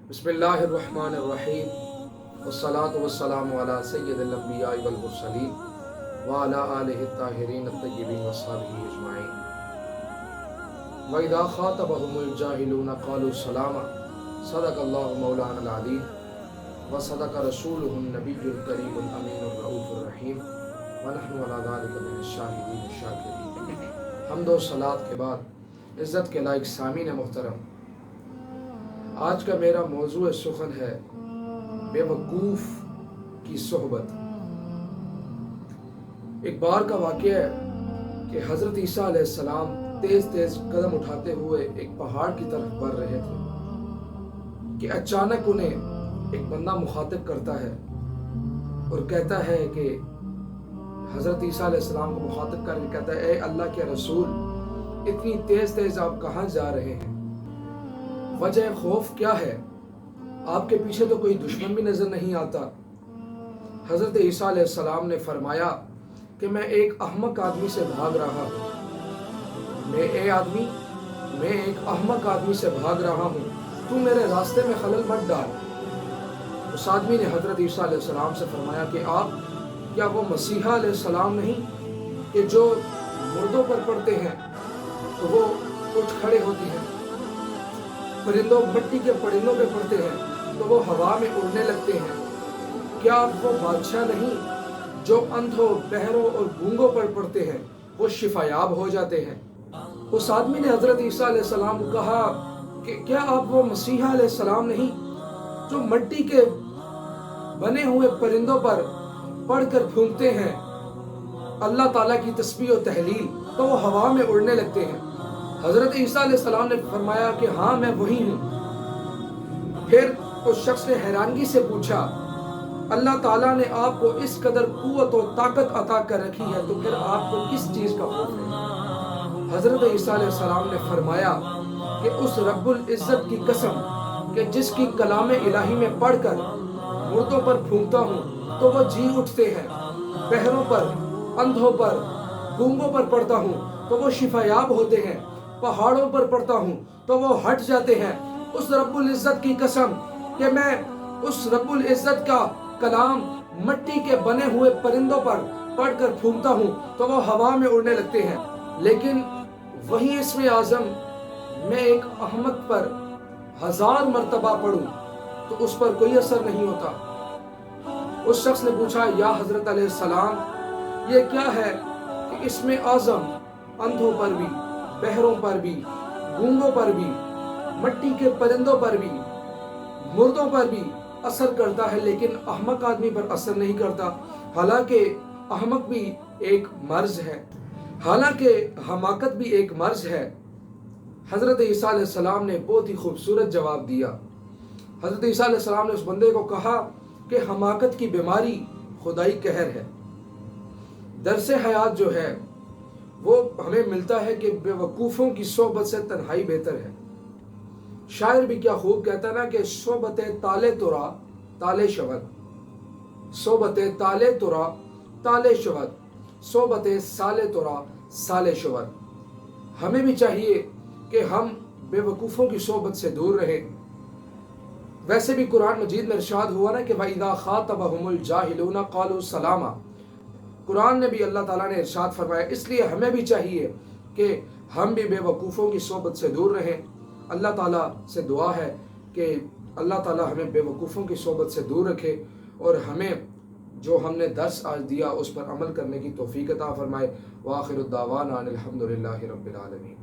بسم اللہ الرحمن الرحیم والصلاة والسلام علی سید الانبیاء والمرسلین وعلی آلہ الطاہرین الطیبین وصحبہ اجمعین وَإِذَا خَاطَبَهُمُ الْجَاهِلُونَ قَالُوا سَلَامًا صدق اللہ مولانا العظیم وصدق رسولہ النبی الکریم الامین الرؤوف الرحیم ونحن علی ذلک من الشاہدین الشاکرین۔ حمد و صلاۃ کے بعد عزت کے لائق سامعین محترم، آج کا میرا موضوع سخن ہے بے وقوف کی صحبت۔ ایک بار کا واقعہ ہے کہ حضرت عیسیٰ علیہ السلام تیز تیز قدم اٹھاتے ہوئے ایک پہاڑ کی طرف بڑھ رہے تھے کہ اچانک انہیں ایک بندہ مخاطب کرتا ہے اور کہتا ہے کہ حضرت عیسیٰ علیہ السلام کو مخاطب کر کے کہتا ہے، اے اللہ کے رسول، اتنی تیز تیز آپ کہاں جا رہے ہیں؟ وجہ خوف کیا ہے؟ آپ کے پیچھے تو کوئی دشمن بھی نظر نہیں آتا۔ حضرت عیسیٰ علیہ السلام نے فرمایا کہ میں ایک احمق آدمی سے بھاگ رہا ہوں۔ میں ایک احمق آدمی سے بھاگ رہا ہوں، تو میرے راستے میں خلل مت ڈال۔ اس آدمی نے حضرت عیسیٰ علیہ السلام سے فرمایا کہ آپ کیا وہ مسیحا علیہ السلام نہیں کہ جو مردوں پر پڑتے ہیں تو وہ اٹھ کھڑے ہوتی ہیں، مٹی کے پرندوں پہ پڑتے ہیں تو وہ ہوا میں اڑنے لگتے ہیں؟ کیا آپ وہ بادشاہ نہیں جو اندھوں، بہروں اور گونگوں پر پڑتے ہیں وہ شفا یاب ہو جاتے ہیں؟ اس آدمی نے حضرت عیسیٰ علیہ السلام کو کہا کہ کیا آپ وہ مسیحا علیہ السلام نہیں جو مٹی کے بنے ہوئے پرندوں پر پڑھ کر پھونکتے ہیں اللہ تعالیٰ کی تسبیح و تحلیل تو وہ ہوا میں اڑنے لگتے ہیں؟ حضرت عیسیٰ علیہ السلام نے فرمایا کہ ہاں میں وہی ہوں۔ پھر اس شخص نے حیرانگی سے پوچھا، اللہ تعالیٰ نے آپ کو اس قدر قوت و طاقت عطا کر رکھی ہے تو پھر آپ کو کس چیز کا خوف ہے؟ حضرت عیسیٰ علیہ السلام نے فرمایا کہ اس رب العزت کی قسم کہ جس کی کلام الہی میں پڑھ کر مردوں پر پھونکتا ہوں تو وہ جی اٹھتے ہیں، بہروں پر، اندھوں پر، گونگوں پر پڑھتا ہوں تو وہ شفا یاب ہوتے ہیں، پہاڑوں پر پڑھتا ہوں تو وہ ہٹ جاتے ہیں۔ اس رب العزت کی قسم کہ میں اس رب العزت کا کلام مٹی کے بنے ہوئے پرندوں پر پڑھ کر پھونکتا ہوں تو وہ ہوا میں اڑنے لگتے ہیں، لیکن وہی اسم اعظم میں ایک احمق پر 1000 مرتبہ پڑھوں تو اس پر کوئی اثر نہیں ہوتا۔ اس شخص نے پوچھا، یا حضرت علیہ السلام، یہ کیا ہے کہ اسم اعظم اندھوں پر بھی، بہروں پر بھی، گونگوں پر بھی، مٹی کے پرندوں پر بھی، مردوں پر بھی اثر کرتا ہے لیکن احمق آدمی پر اثر نہیں کرتا؟ حالانکہ احمق بھی ایک مرض ہے، حالانکہ حماقت بھی ایک مرض ہے۔ حضرت عیسیٰ علیہ السلام نے بہت ہی خوبصورت جواب دیا۔ حضرت عیسیٰ علیہ السلام نے اس بندے کو کہا کہ حماقت کی بیماری خدائی قہر ہے۔ درس حیات جو ہے وہ ہمیں ملتا ہے کہ بے وقوفوں کی صحبت سے تنہائی بہتر ہے۔ شاعر بھی کیا خوب کہتا نا کہ صحبت تالے ترا تالے شود، صحبت تالے ترا تالے شود، صحبت سالے ترا سالے شود۔ ہمیں بھی چاہیے کہ ہم بے وقوفوں کی صحبت سے دور رہیں۔ ویسے بھی قرآن مجید میں ارشاد ہوا نا کہ وَإِذَا خَاطَبَهُمُ الْجَاهِلُونَ قَالُوا سَلَامًا۔ قرآن نے بھی اللہ تعالیٰ نے ارشاد فرمایا، اس لیے ہمیں بھی چاہیے کہ ہم بھی بے وقوفوں کی صحبت سے دور رہیں۔ اللہ تعالیٰ سے دعا ہے کہ اللہ تعالیٰ ہمیں بے وقوفوں کی صحبت سے دور رکھے اور ہمیں جو ہم نے درس آج دیا اس پر عمل کرنے کی توفیق عطا فرمائے۔ وآخر الدعوانا ان الحمد للہ رب العالمین۔